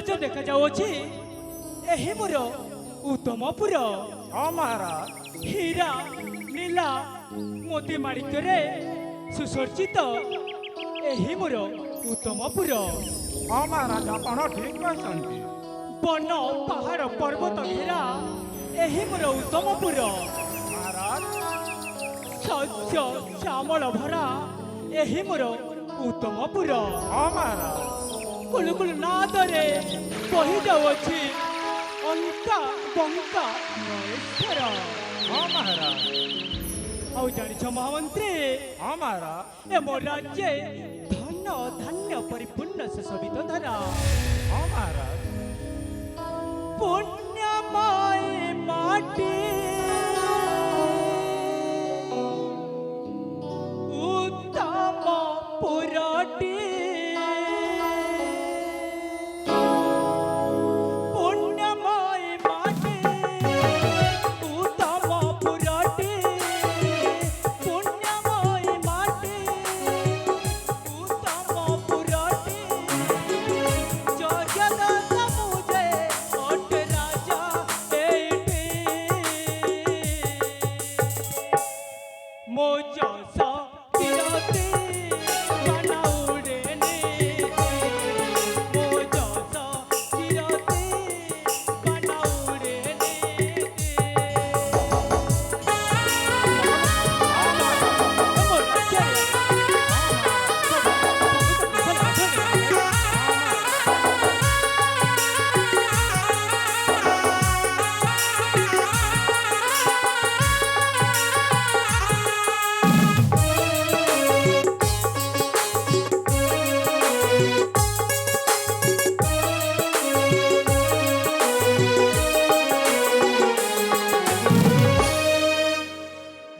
ସୌନ୍ଦର୍ଯ୍ୟ ଦେଖାଯାଉଅଛି ଏହି ମୋର ଉତ୍ତମପୁର। ହଁ ମହାରାଜ। ହୀରା ନୀଲା ମୋତି ମାଣିକ୍ୟରେ ସୁସଜ୍ଜିତ ଏହି ମୋର ଉତ୍ତମପୁର। ହଁ ମହାରାଜ ଆପଣ ଠିକ କହିଛନ୍ତି। ବନ ପାହାଡ଼ ପର୍ବତ ଘେରା ଏହି ମୋର ଉତ୍ତମପୁର। ମହାରାଜ ଶସ୍ୟ ଶ୍ୟାମଳ ଭରା ଏହି ମୋର ଉତ୍ତମପୁର। ହଁ ମହାରାଜ। କୁଳୁକୁଳୁ ନାଦରେ ବହି ଯାଉଅଛି ଅଙ୍କା ବଙ୍କା ନୟେଶ୍ୱର। ହଁ ମହାରାଜ। ଆଉ ଜାଣିଛ ମହାମନ୍ତ୍ରୀ ହଁ ମହାରାଜ। ଏ ମୋ ରାଜ୍ୟ ଧନ ଧାନ୍ୟ ପରିପୂର୍ଣ୍ଣ ସୁଶୋଭିତ ଧରା। ହଁ ମହାରାଜ। ପୁଣ୍ୟମୟ ମାଟି ଉତ୍ତମ ପୁରଟି। ପୁଣ୍ୟମୟ ମାଟି ଉତ୍ତମ ପୁରଟି। ପୁଣ୍ୟମୟ ମାଟି ଉତ୍ତମ ପୁରଟି। ଜଗତ ସମୁଜେ ଅଟେ ରାଜା ଏଇଠି। ମୋ ଯଶ କିରତି ବନାଉଡ଼େନି। ମୋ ଯଶ କିରତି ବନାଉଡ଼େନି। ମୋ ରାଜ୍ୟରେ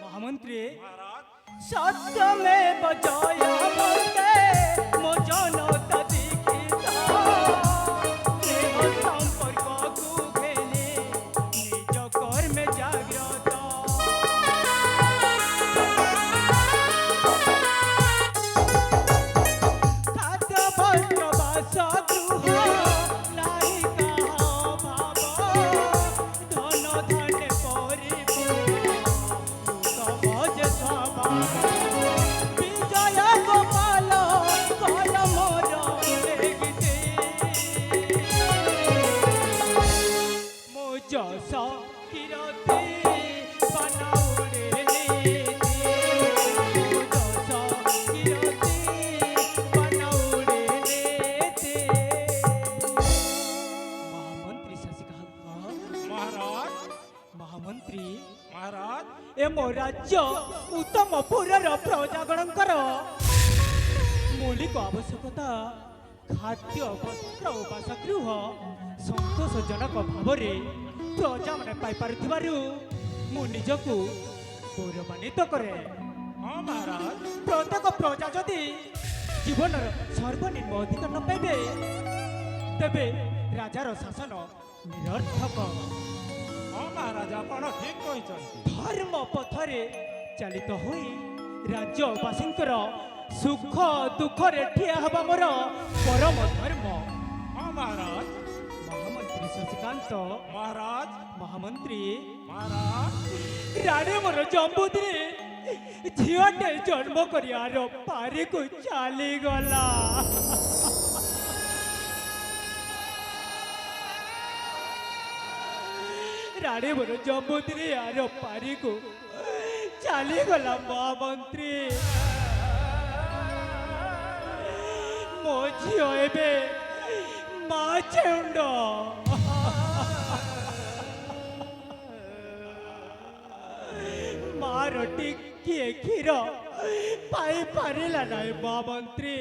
ମହାମନ୍ତ୍ରୀ ସତ୍ୟମେବ ଜୟମତେ ମୋ ଜନତା ଦୀକ୍ଷିତ। ସ୍ନେହ ସମ୍ପର୍କକୁ ଘେନି ନିଜ କର୍ମେ ଜାଗ୍ରତ। ଖାଦ୍ୟ ବସ୍ତ୍ର ବାସଗୃହ ନାହିଁ କାହା ଭାବ। ଧନ ଧାନ୍ୟ ପରିପୂର୍ଣ୍ଣ ସହଜ ସ୍ୱଭାବ। ବିଜୟ ଗୋପାଳ କଲ ମୋର ଗୀତି। ମୋ ଯଶ କିରତି ବନାଉଡ଼େ ନୀତି। ମୋ ଯଶ କିରତି ବନାଉଡ଼େ ନୀତି। ମହାମନ୍ତ୍ରୀ ଶଶିକାନ୍ତ ମହାରାଜ। ମହାମନ୍ତ୍ରୀ ମହାରାଜ। ଏ ମୋ ରାଜ୍ୟ ଉତ୍ତମପୁରର ପ୍ରଜାଗଣଙ୍କର ମୌଳିକ ଆବଶ୍ୟକତା ଖାଦ୍ୟ ବସ୍ତ୍ର ଓ ବାସଗୃହ ସନ୍ତୋଷଜନକ ଭାବରେ ପ୍ରଜାମାନେ ପାଇପାରୁଥିବାରୁ ମୁଁ ନିଜକୁ ଗୌରବାନ୍ୱିତ କରେ। ହଁ ମହାରାଜ। ପ୍ରତ୍ୟେକ ପ୍ରଜା ଯଦି ଜୀବନର ସର୍ବନିମ୍ନ ଅଧିକାର ନ ପାଇବେ ତେବେ ରାଜାର ଶାସନ ନିରର୍ଥକ। ହଁ ମହାରାଜ ଆପଣ ଠିକ କହିଛନ୍ତି। ଧର୍ମ ପଥରେ ଚାଲିତ ହୋଇ ରାଜ୍ୟବାସୀଙ୍କର ସୁଖ ଦୁଃଖରେ ଠିଆ ହେବା ମୋର ପରମ ଧର୍ମ। ହଁ ମହାରାଜ। ମହାମନ୍ତ୍ରୀ ଶଶିକାନ୍ତ ମହାରାଜ। ମହାମନ୍ତ୍ରୀ ମହାରାଜ। ରାଣୀ ମୋର ଜମ୍ବୁଦ୍ରୀ ଝିଅଟେ ଜନ୍ମ କରିବାର ପାରିକୁ ଚାଲିଗଲା। ରାଣୀ ମୋର ଜମ୍ବୁଦ୍ରୀ ଆର ପାରିକୁ ଚାଲିଗଲା ମହାମନ୍ତ୍ରୀ। ମୋ ଝିଅ ଏବେ ମା ଚେଉଣ୍ଡ। ମାର ଟିକିଏ କ୍ଷୀର ପାଇପାରିଲା ନାହିଁ ମହାମନ୍ତ୍ରୀ।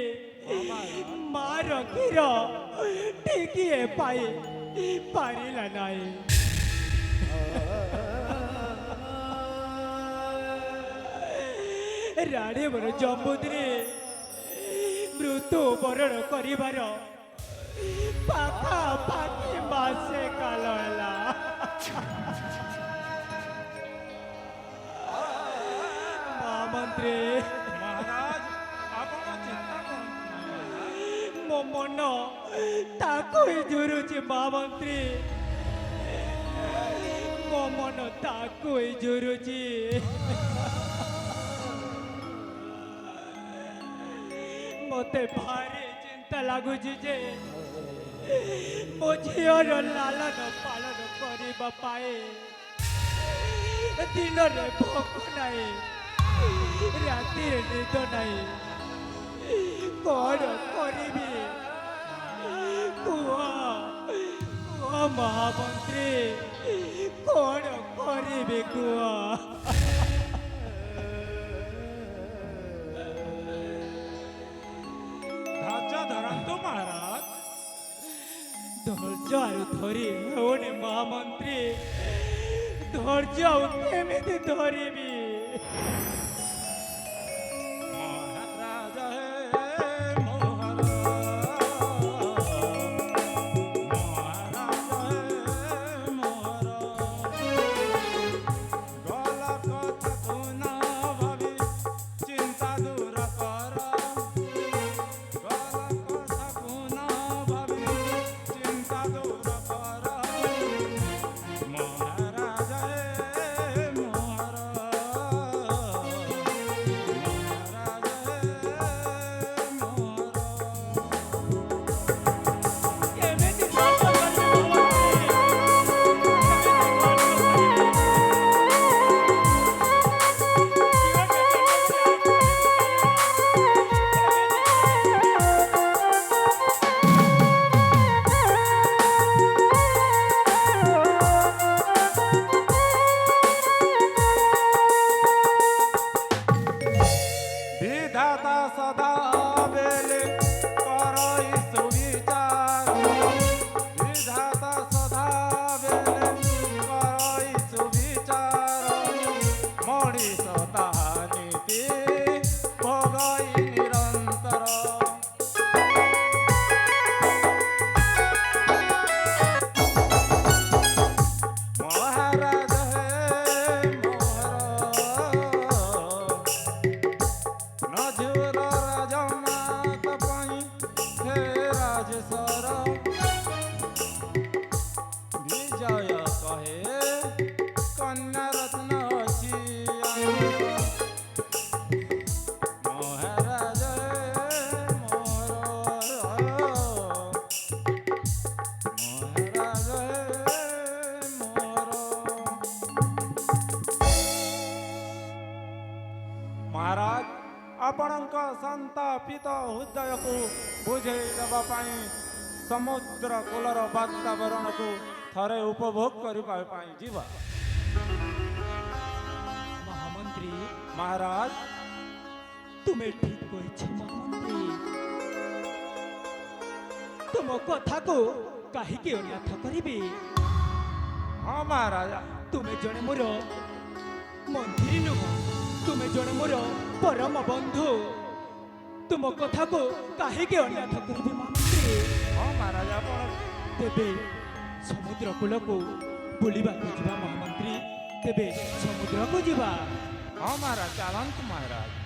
ମାର କ୍ଷୀର ଟିକିଏ ପାଇ ପାରିଲା ନାହିଁ। ରାଣୀ ମୋର ଜମ୍ବୁଦ୍ରୀ ମୃତ୍ୟୁ ବରଣ କରିବାର ପାଖାପାଖି ମାସେ କାଳ ହେଲା। ମହାମନ୍ତ୍ରୀ ମହାରାଜ ଆପଣ ଚିନ୍ତା କରନ୍ତୁ ନାହିଁ। ମୋ ମନ ମନ ତାକୁ ହିଁ ଝୁରୁଛି ମହାମନ୍ତ୍ରୀ। ମୋ ମନ ତାକୁ ହିଁ ଝୁରୁଛି। ମତେ ଭାରି ଚିନ୍ତା ଲାଗୁଛି ଯେ ମୋ ଝିଅର ଲାଳନ ପାଳନ କରିବା ପାଇଁ ଦିନରେ ଭୋକ ନାହିଁ, ରାତିରେ ନିଦ ନାହିଁ। କଣ କରିବି କୁହ କୁହ ମହାମନ୍ତ୍ରୀ, କଣ କରିବି କୁହ? ଧୈର୍ଯ୍ୟ ଧରନ୍ତୁ ମହାରାଜ। ଧୈର୍ଯ୍ୟ ଆଉ ଧରି ହେଉନି ମହାମନ୍ତ୍ରୀ, ଧୈର୍ଯ୍ୟ ଆଉ କେମିତି ଧରିବି? ମହାରାଜ ହେ ମୋହର, ମହାରାଜ ହେ ମୋହର, ଗଲ କଥାକୁ ନ ଭାବି ଚିନ୍ତା ଦୂର କର, ଗଲ କଥାକୁ ନ ଭାବି ଚିନ୍ତା ଦୂର କର, ମହାରାଜ ହେ ମୋହର, ମହାରାଜ ହେ ମୋହର। କେମିତି ଧୈର୍ଯ୍ୟ ଧରିବି ମହାମନ୍ତ୍ରୀ? विधाता सदा बेले करई सुविचार, विधाता सदा बेले करई सुविचार, मଣିଷ ତାହା ନୀତି ଭୋଗଇ ନିରନ୍ତର। ମହାରାଜ ହେ ମୋହର, ନଝୁର ରାଜମାତା ପାଇଁ ହେ ରାଜେଶ୍ୱର, ବିଜୟ କହେ କନ୍ୟା ରତ୍ନ ଅଛି ଆମର। ମହାରାଜ ହେ ମୋହର, ମହାରାଜ ହେ ମୋହର। ମହାରାଜ, ଆପଣଙ୍କ ସନ୍ତାପିତ ହୃଦୟକୁ ବୁଝେଇ ଦେବା ପାଇଁ ସମୁଦ୍ର କୂଳର ବାତାବରଣକୁ ଥରେ ଉପଭୋଗ କରିବା ପାଇଁ ଯିବା। ମହାମନ୍ତ୍ରୀ, ମହାରାଜ, ତୁମେ ଠିକ କହିଛ ମହାମନ୍ତ୍ରୀ। ତୁମ କଥାକୁ କାହିଁକି ଅନ୍ୟଥା କରିବି? ହଁ ମହାରାଜା, ତୁମେ ଜଣେ ମୋର ମନ୍ତ୍ରୀ ନୁହଁ, ତୁମେ ଜଣେ ମୋର ପରମ ବନ୍ଧୁ। ତୁମ କଥାକୁ କାହିଁକି ଅନ୍ୟଥା କରିବି ମହାମନ୍ତ୍ରୀ? ହଁ ମହାରାଜା, ଆପଣ ତେବେ ସମୁଦ୍ର କୂଳକୁ ବୁଲିବାକୁ ଯିବା ମହାମନ୍ତ୍ରୀ, ତେବେ ସମୁଦ୍ରକୁ ଯିବା। ହଁ ମହାରାଜ, ଚାଲନ୍ତୁ ମହାରାଜ।